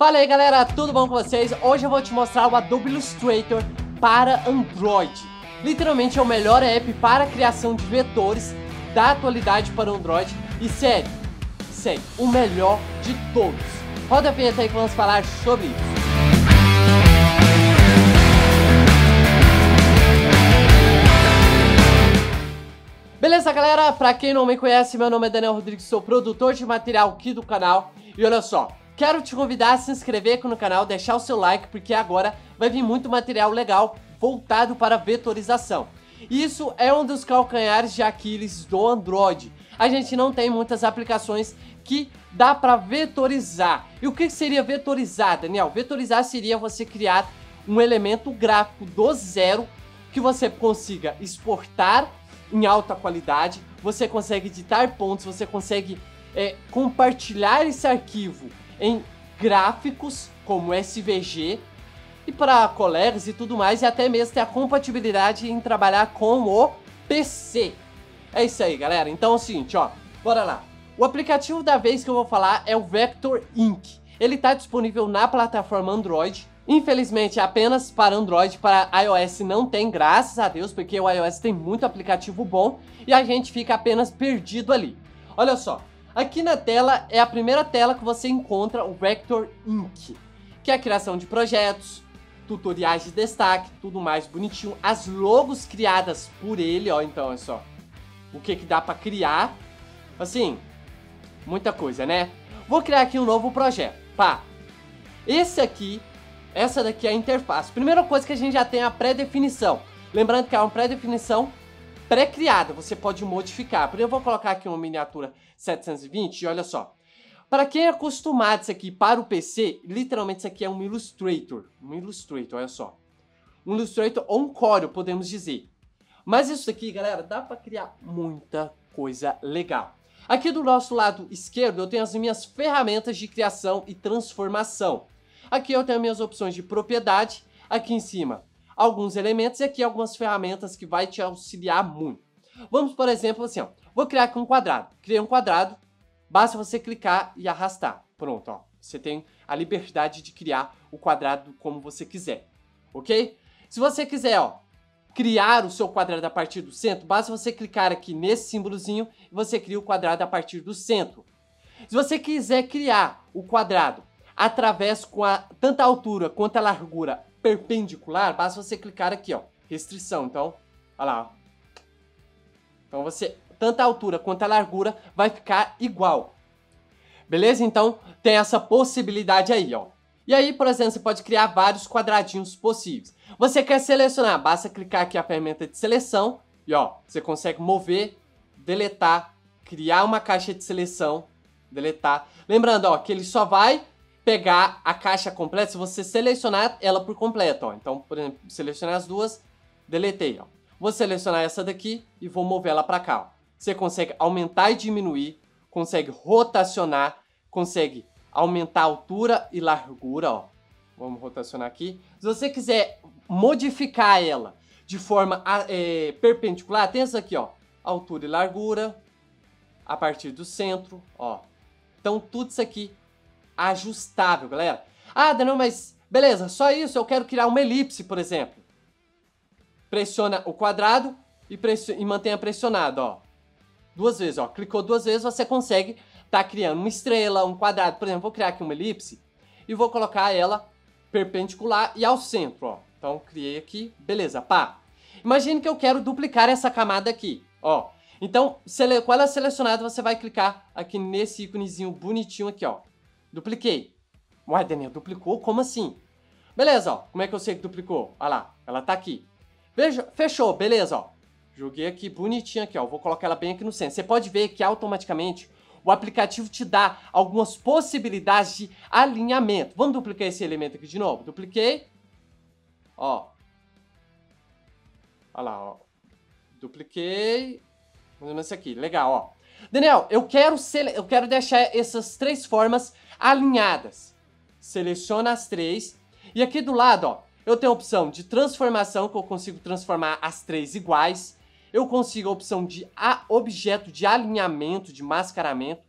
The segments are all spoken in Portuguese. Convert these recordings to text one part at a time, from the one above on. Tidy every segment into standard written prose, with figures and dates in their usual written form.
Fala aí galera, tudo bom com vocês? Hoje eu vou te mostrar o Adobe Illustrator para Android. Literalmente é o melhor app para a criação de vetores da atualidade para Android. E sério, o melhor de todos. Roda a vinheta aí que vamos falar sobre isso. Beleza galera, pra quem não me conhece, meu nome é Daniel Rodrigues, sou produtor de material aqui do canal. E olha só, quero te convidar a se inscrever aqui no canal, deixar o seu like, porque agora vai vir muito material legal voltado para vetorização. Isso é um dos calcanhares de Aquiles do Android. A gente não tem muitas aplicações que dá para vetorizar. E o que seria vetorizar, Daniel? Vetorizar seria você criar um elemento gráfico do zero que você consiga exportar em alta qualidade, você consegue editar pontos, você consegue compartilhar esse arquivo em gráficos como SVG e para colegas e tudo mais, e até mesmo ter a compatibilidade em trabalhar com o PC. É isso aí galera, então é o seguinte, ó, bora lá. O aplicativo da vez que eu vou falar é o Vector Ink. Ele está disponível na plataforma Android. Infelizmente apenas para Android, para iOS não tem, graças a Deus, porque o iOS tem muito aplicativo bom e a gente fica apenas perdido ali. Olha só, aqui na tela é a primeira tela que você encontra o Vector Ink, que é a criação de projetos, tutoriais de destaque, tudo mais bonitinho, as logos criadas por ele, ó, então é só o que dá para criar, assim, muita coisa, né? Vou criar aqui um novo projeto, pá, essa daqui é a interface. Primeira coisa que a gente já tem a pré-definição. Lembrando que é uma pré-definição pré-criada, você pode modificar. Por exemplo, eu vou colocar aqui uma miniatura 720 e olha só. Para quem é acostumado isso aqui para o PC, literalmente isso aqui é um Illustrator. Um Illustrator, olha só. Um Illustrator ou um Corel, podemos dizer. Mas isso aqui, galera, dá para criar muita coisa legal. Aqui do nosso lado esquerdo eu tenho as minhas ferramentas de criação e transformação. Aqui eu tenho minhas opções de propriedade, aqui em cima alguns elementos e aqui algumas ferramentas que vai te auxiliar muito. Vamos, por exemplo, assim, ó, vou criar aqui um quadrado. Criei um quadrado, basta você clicar e arrastar. Pronto, ó, você tem a liberdade de criar o quadrado como você quiser, ok? Se você quiser, ó, criar o seu quadrado a partir do centro, basta você clicar aqui nesse símbolozinho e você cria o quadrado a partir do centro. Se você quiser criar o quadrado através com tanto a altura quanto a largura perpendicular, basta você clicar aqui, ó, restrição, então, olha lá, ó. Então você, tanto a altura quanto a largura vai ficar igual, beleza? Então tem essa possibilidade aí, ó. E aí, por exemplo, você pode criar vários quadradinhos possíveis. Você quer selecionar, basta clicar aqui a ferramenta de seleção e ó, você consegue mover, deletar, criar uma caixa de seleção, deletar. Lembrando, ó, que ele só vai pegar a caixa completa se você selecionar ela por completo, ó. Então, por exemplo, selecionar as duas, deletei, ó. Vou selecionar essa daqui e vou mover ela para cá, ó. Você consegue aumentar e diminuir, consegue rotacionar, consegue aumentar a altura e largura, ó. Vamos rotacionar aqui. Se você quiser modificar ela de forma perpendicular, tem essa aqui, ó, altura e largura a partir do centro, ó. Então, tudo isso aqui ajustável, galera. Ah, Daniel, mas beleza, só isso, eu quero criar uma elipse, por exemplo. Pressiona o quadrado e mantenha pressionado, ó. Duas vezes, ó. Clicou duas vezes, você consegue tá criando uma estrela, um quadrado. Por exemplo, vou criar aqui uma elipse e vou colocar ela perpendicular e ao centro, ó. Então, criei aqui, beleza, pá. Imagine que eu quero duplicar essa camada aqui, ó. Então, com ela selecionada, você vai clicar aqui nesse íconezinho bonitinho aqui, ó. Dupliquei. Uai, Daniel, duplicou? Como assim? Beleza, ó. Como é que eu sei que duplicou? Olha lá, ela tá aqui. Veja, fechou, beleza, ó. Joguei aqui bonitinho aqui, ó. Vou colocar ela bem aqui no centro. Você pode ver que automaticamente o aplicativo te dá algumas possibilidades de alinhamento. Vamos duplicar esse elemento aqui de novo. Dupliquei. Ó. Olha lá, ó. Dupliquei. Vamos ver isso aqui. Legal, ó. Daniel, eu quero deixar essas três formas alinhadas. Seleciona as três. E aqui do lado, ó, eu tenho a opção de transformação, que eu consigo transformar as três iguais. Eu consigo a opção de objeto de alinhamento, de mascaramento,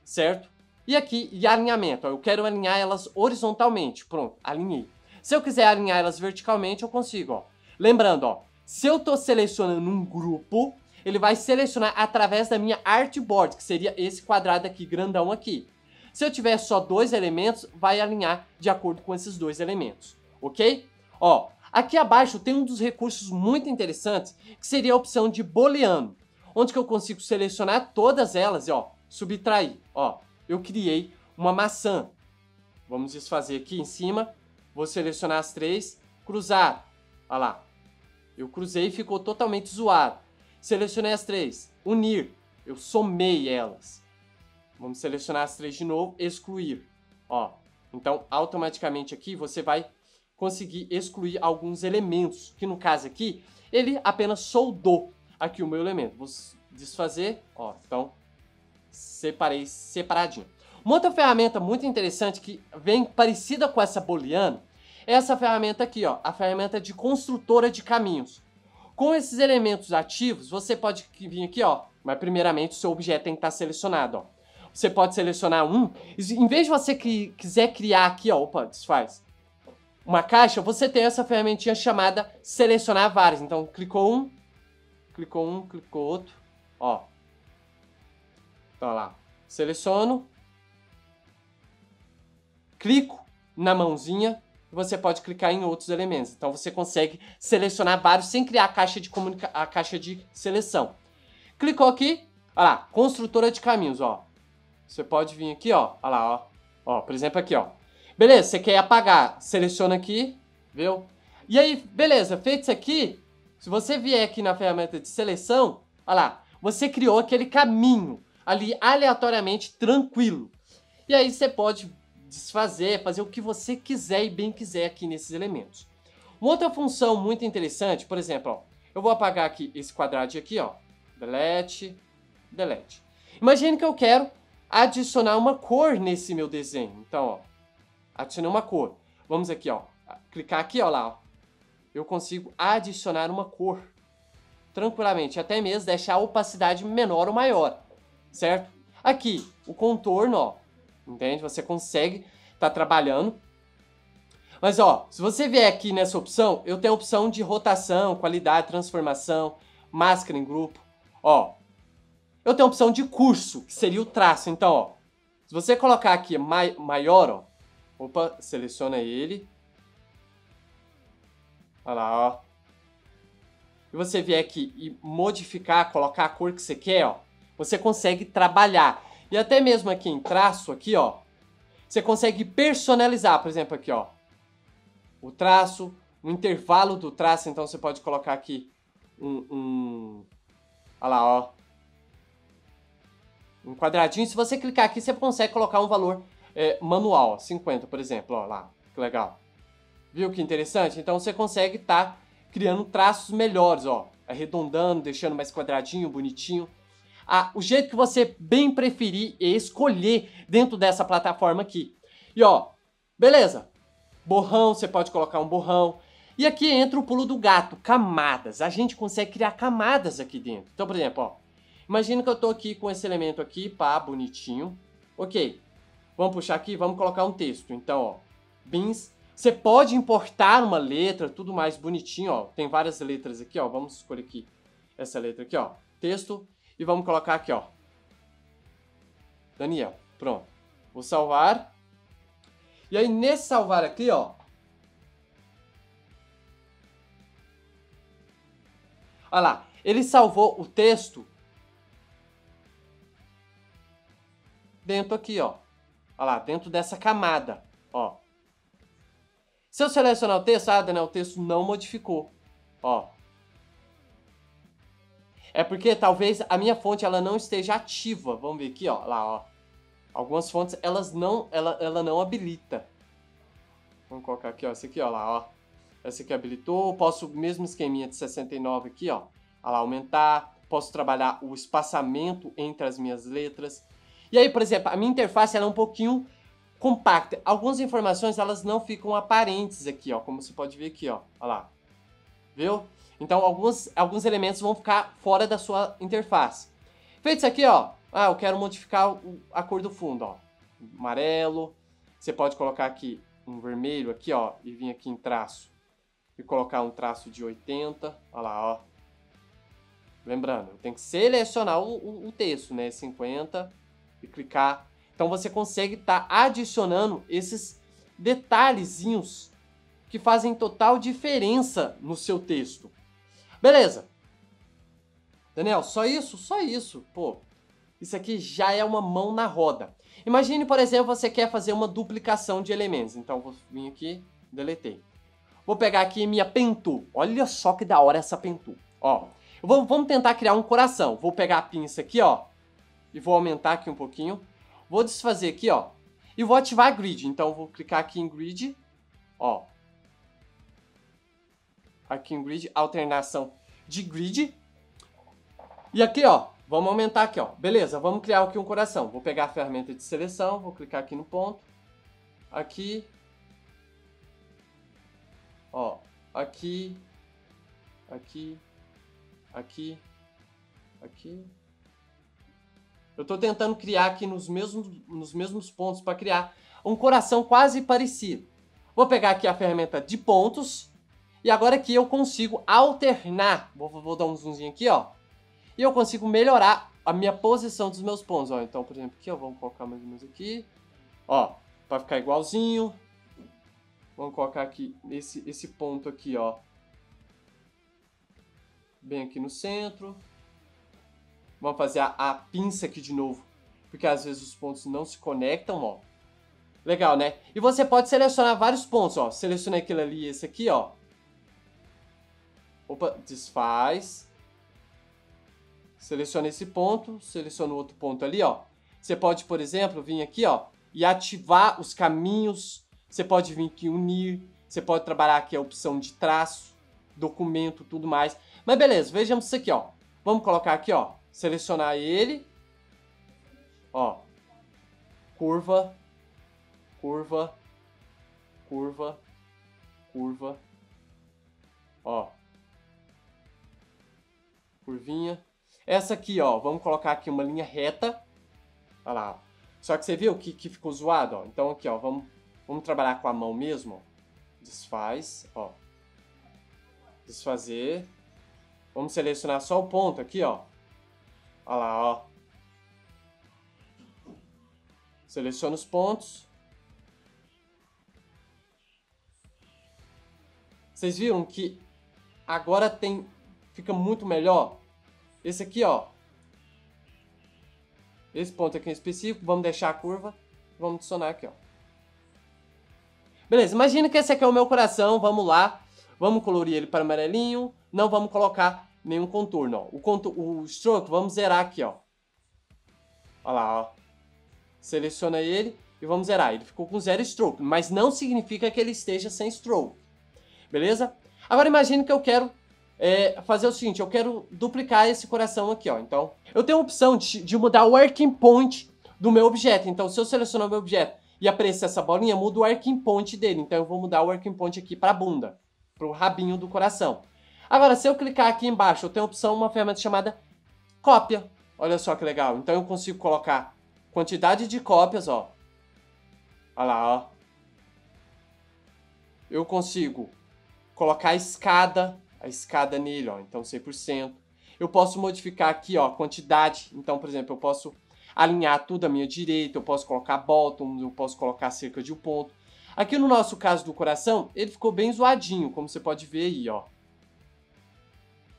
certo? E aqui, e alinhamento, ó, eu quero alinhar elas horizontalmente. Pronto, alinhei. Se eu quiser alinhar elas verticalmente, eu consigo, ó. Lembrando, ó, se eu tô selecionando um grupo, ele vai selecionar através da minha artboard, que seria esse quadrado aqui, grandão aqui. Se eu tiver só 2 elementos, vai alinhar de acordo com esses 2 elementos, ok? Ó, aqui abaixo tem um dos recursos muito interessantes, que seria a opção de booleano, onde que eu consigo selecionar todas elas e, ó, subtrair. Ó, eu criei uma maçã. Vamos desfazer aqui em cima. Vou selecionar as 3, cruzar. Olha lá. Eu cruzei e ficou totalmente zoado. Selecionei as 3, unir. Eu somei elas. Vamos selecionar as 3 de novo, excluir. Ó, então automaticamente aqui você vai conseguir excluir alguns elementos, que no caso aqui, ele apenas soldou aqui o meu elemento. Vou desfazer, ó, então separei separadinho. Uma outra ferramenta muito interessante que vem parecida com essa booleano é essa ferramenta aqui, ó, a ferramenta de construtora de caminhos. Com esses elementos ativos, você pode vir aqui, ó, mas primeiramente o seu objeto tem que estar selecionado, ó. Você pode selecionar um, em vez de você quiser criar aqui, ó, opa, desfaz, uma caixa, você tem essa ferramentinha chamada selecionar vários. Então, clicou outro, ó. Então, lá, seleciono, clico na mãozinha, e você pode clicar em outros elementos. Então, você consegue selecionar vários sem criar a caixa de seleção. Clicou aqui, olha lá, construtora de caminhos, ó. Você pode vir aqui, ó, olha lá, ó. Ó, por exemplo, aqui, ó. Beleza, você quer apagar, seleciona aqui, viu? E aí, beleza, feito isso aqui, se você vier aqui na ferramenta de seleção, olha lá, você criou aquele caminho ali aleatoriamente tranquilo. E aí você pode desfazer, fazer o que você quiser e bem quiser aqui nesses elementos. Uma outra função muito interessante, por exemplo, ó, eu vou apagar aqui esse quadradinho aqui, ó, delete, delete. Imagine que eu quero adicionar uma cor nesse meu desenho. Então, ó, adicionei uma cor. Vamos aqui, ó, clicar aqui, ó lá, ó. Eu consigo adicionar uma cor tranquilamente, até mesmo deixar a opacidade menor ou maior, certo? Aqui, o contorno, ó, entende? Você consegue estar trabalhando. Mas, ó, se você vier aqui nessa opção, eu tenho a opção de rotação, qualidade, transformação, máscara em grupo, ó. Eu tenho a opção de curso, que seria o traço. Então, ó, se você colocar aqui maior, ó, opa, seleciona ele. Olha lá, ó. E você vier aqui e modificar, colocar a cor que você quer, ó, você consegue trabalhar. E até mesmo aqui em traço, aqui, ó, você consegue personalizar, por exemplo, aqui, ó, o traço, o intervalo do traço. Então você pode colocar aqui olha lá, ó, um quadradinho. Se você clicar aqui, você consegue colocar um valor manual, ó, 50, por exemplo, ó, lá, que legal. Viu que interessante? Então você consegue estar criando traços melhores, ó, arredondando, deixando mais quadradinho, bonitinho. O jeito que você bem preferir e escolher dentro dessa plataforma aqui. E ó, beleza. Borrão, você pode colocar um borrão. E aqui entra o pulo do gato, camadas. A gente consegue criar camadas aqui dentro. Então, por exemplo, ó, imagina que eu tô aqui com esse elemento aqui, pá, bonitinho. Ok, vamos puxar aqui, vamos colocar um texto. Então, ó, bins. Você pode importar uma letra, tudo mais bonitinho, ó. Tem várias letras aqui, ó. Vamos escolher aqui essa letra aqui, ó. Texto. E vamos colocar aqui, ó, Daniel. Pronto. Vou salvar. E aí, nesse salvar aqui, ó, olha lá, ele salvou o texto dentro aqui, ó. Olha lá, dentro dessa camada, ó. Se eu selecionar o texto, Daniel, o texto não modificou, ó. É porque talvez a minha fonte ela não esteja ativa. Vamos ver aqui, ó, lá, ó. Algumas fontes ela não habilita. Vamos colocar aqui, ó, esse aqui, ó, lá, ó. Esse aqui habilitou. Posso mesmo esqueminha de 69 aqui, ó, lá, aumentar. Posso trabalhar o espaçamento entre as minhas letras. E aí, por exemplo, a minha interface ela é um pouquinho compacta. Algumas informações elas não ficam aparentes aqui, ó, como você pode ver aqui, ó, olha lá. Viu? Então, alguns elementos vão ficar fora da sua interface. Feito isso aqui, ó. Eu quero modificar a cor do fundo, ó. amarelo. Você pode colocar aqui um vermelho aqui, ó, e vir aqui em traço e colocar um traço de 80. Olha lá, ó. Lembrando, eu tenho que selecionar o texto, né? 50 e clicar. Então você consegue estar adicionando esses detalhezinhos que fazem total diferença no seu texto. Beleza. Daniel, só isso? Só isso. Pô, isso aqui já é uma mão na roda. Imagine, por exemplo, você quer fazer uma duplicação de elementos. Então, eu vou vir aqui, deletei. Vou pegar aqui minha Pentool. Olha só que da hora essa Pentool. Ó, vamos tentar criar um coração. Vou pegar a pinça aqui, ó, e vou aumentar aqui um pouquinho. Vou desfazer aqui, ó, e vou ativar Grid. Então, vou clicar aqui em Grid, ó. Aqui em Grid, alternação de Grid. E aqui, ó, vamos aumentar aqui, ó. Beleza, vamos criar aqui um coração. Vou pegar a ferramenta de seleção, vou clicar aqui no ponto. Aqui. Ó, aqui. Aqui. Aqui. Aqui. Eu tô tentando criar aqui nos mesmos pontos para criar um coração quase parecido. Vou pegar aqui a ferramenta de pontos. E agora aqui eu consigo alternar. Vou dar um zoomzinho aqui, ó. E eu consigo melhorar a minha posição dos meus pontos, ó. Então, por exemplo, aqui, ó, vamos colocar mais ou menos aqui. Ó, para ficar igualzinho. Vamos colocar aqui esse ponto aqui, ó. Bem aqui no centro. Vamos fazer a pinça aqui de novo, porque às vezes os pontos não se conectam, ó. Legal, né? E você pode selecionar vários pontos, ó. Selecionei aquele ali e esse aqui, ó. Opa, desfaz. Seleciona esse ponto, seleciona o outro ponto ali, ó. Você pode, por exemplo, vir aqui, ó, e ativar os caminhos. Você pode vir aqui unir. Você pode trabalhar aqui a opção de traço, documento, tudo mais. Mas beleza, vejamos isso aqui, ó. Vamos colocar aqui, ó, selecionar ele. Ó, curva, curva, curva, curva. Ó, curvinha. Essa aqui, ó, vamos colocar aqui uma linha reta. Olha lá, ó. Só que você viu que ficou zoado, ó. Então aqui, ó, vamos trabalhar com a mão mesmo, ó. Desfaz, ó. Desfazer. Vamos selecionar só o ponto aqui, ó. Olha lá, ó. Seleciona os pontos. Vocês viram que agora fica muito melhor? Esse aqui, ó. Esse ponto aqui em específico, vamos deixar a curva. Vamos adicionar aqui, ó. Beleza, imagina que esse aqui é o meu coração, vamos lá. Vamos colorir ele para amarelinho. Não vamos colocar nenhum contorno, ó. O stroke, vamos zerar aqui, ó. Olha lá, ó. Seleciona ele e vamos zerar. Ele ficou com 0 stroke, mas não significa que ele esteja sem stroke. Beleza? Agora imagine que eu quero fazer o seguinte, eu quero duplicar esse coração aqui, ó. Então, eu tenho a opção de mudar o working point do meu objeto. Então, se eu selecionar o meu objeto e aparecer essa bolinha, muda o working point dele. Então, eu vou mudar o working point aqui para a bunda, para o rabinho do coração. Agora, se eu clicar aqui embaixo, eu tenho a opção, uma ferramenta chamada cópia. Olha só que legal. Então, eu consigo colocar quantidade de cópias, ó. Olha lá, ó. Eu consigo colocar a escada nele, ó, então 100%. Eu posso modificar aqui, ó, a quantidade. Então, por exemplo, eu posso alinhar tudo à minha direita, eu posso colocar bottom, eu posso colocar cerca de um ponto. Aqui no nosso caso do coração, ele ficou bem zoadinho, como você pode ver aí, ó.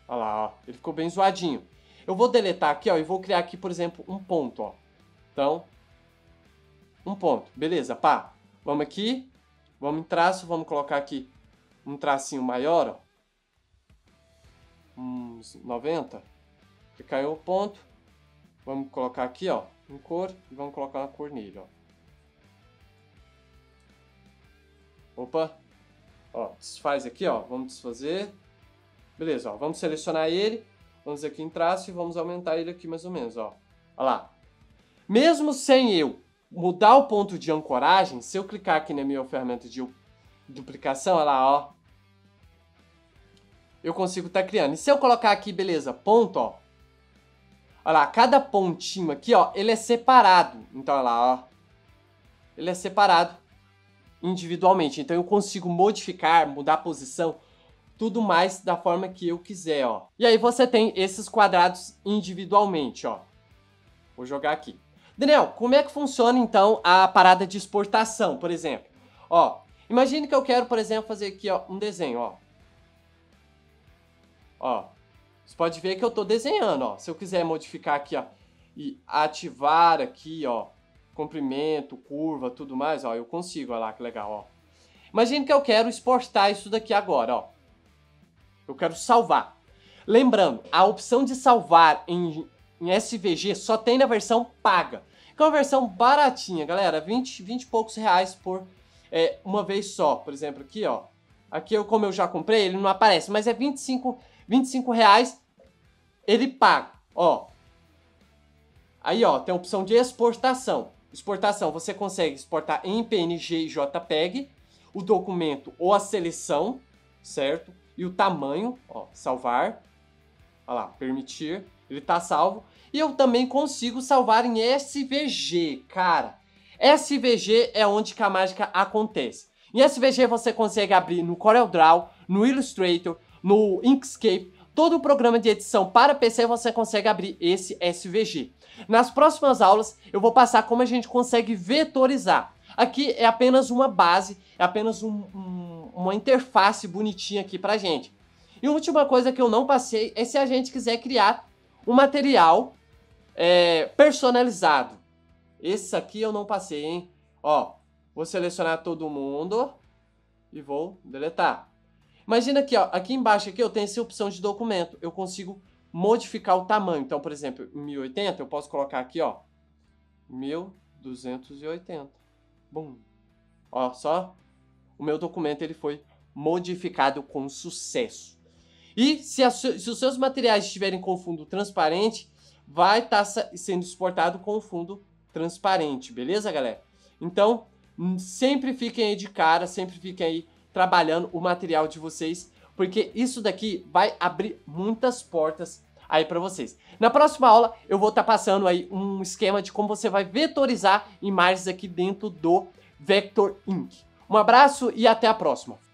Olha lá, ó, ele ficou bem zoadinho. Eu vou deletar aqui, ó, e vou criar aqui, por exemplo, um ponto, ó. Então, um ponto. Beleza, pá. Vamos aqui, vamos em traço, vamos colocar aqui um tracinho maior, ó. Uns 90. Que caiu o ponto. Vamos colocar aqui, ó, em cor e vamos colocar uma cor nele, ó. Opa. Ó, desfaz aqui, ó. Vamos desfazer. Beleza, ó. Vamos selecionar ele. Vamos aqui em traço e vamos aumentar ele aqui mais ou menos, ó. Olha lá. Mesmo sem eu mudar o ponto de ancoragem, se eu clicar aqui na minha ferramenta de duplicação, olha lá, ó. Eu consigo estar criando. E se eu colocar aqui, beleza, ponto, ó. Olha lá, cada pontinho aqui, ó, ele é separado. Então, olha lá, ó. ele é separado individualmente. Então eu consigo modificar, mudar a posição, tudo mais da forma que eu quiser, ó. E aí você tem esses quadrados individualmente, ó. Vou jogar aqui. Daniel, como é que funciona então a parada de exportação, por exemplo? Ó, imagine que eu quero, por exemplo, fazer aqui, ó, um desenho, ó. Ó, você pode ver que eu tô desenhando, ó. Se eu quiser modificar aqui, ó, e ativar aqui, ó, comprimento, curva, tudo mais, ó, eu consigo, olha lá que legal, ó. Imagine que eu quero exportar isso daqui agora, ó. Eu quero salvar. Lembrando, a opção de salvar em SVG só tem na versão paga. Que é uma versão baratinha, galera, 20 e poucos reais por uma vez só. Por exemplo, aqui, ó. Aqui, como eu já comprei, ele não aparece, mas é 25 reais, ele paga, ó. Aí, ó, tem a opção de exportação. Exportação, você consegue exportar em PNG e JPEG, o documento ou a seleção, certo? E o tamanho, ó, salvar. Olha lá, permitir, ele tá salvo. E eu também consigo salvar em SVG, cara. SVG é onde que a mágica acontece. Em SVG você consegue abrir no CorelDRAW, no Illustrator, no Inkscape, todo o programa de edição para PC você consegue abrir esse SVG. Nas próximas aulas eu vou passar como a gente consegue vetorizar. Aqui é apenas uma base, é apenas uma interface bonitinha aqui pra gente. E a última coisa que eu não passei é se a gente quiser criar um material personalizado. Esse aqui eu não passei, hein? Ó, vou selecionar todo mundo e vou deletar. Imagina aqui, ó, aqui embaixo aqui eu tenho essa opção de documento. Eu consigo modificar o tamanho. Então, por exemplo, 1080 eu posso colocar aqui, ó, 1280. Bum. Ó, só o meu documento ele foi modificado com sucesso. E se os seus materiais estiverem com fundo transparente, vai estar sendo exportado com fundo transparente, beleza, galera? Então, sempre fiquem aí de cara, sempre fiquem aí trabalhando o material de vocês, porque isso daqui vai abrir muitas portas aí para vocês. Na próxima aula, eu vou estar passando aí um esquema de como você vai vetorizar imagens aqui dentro do Vector Ink. Um abraço e até a próxima!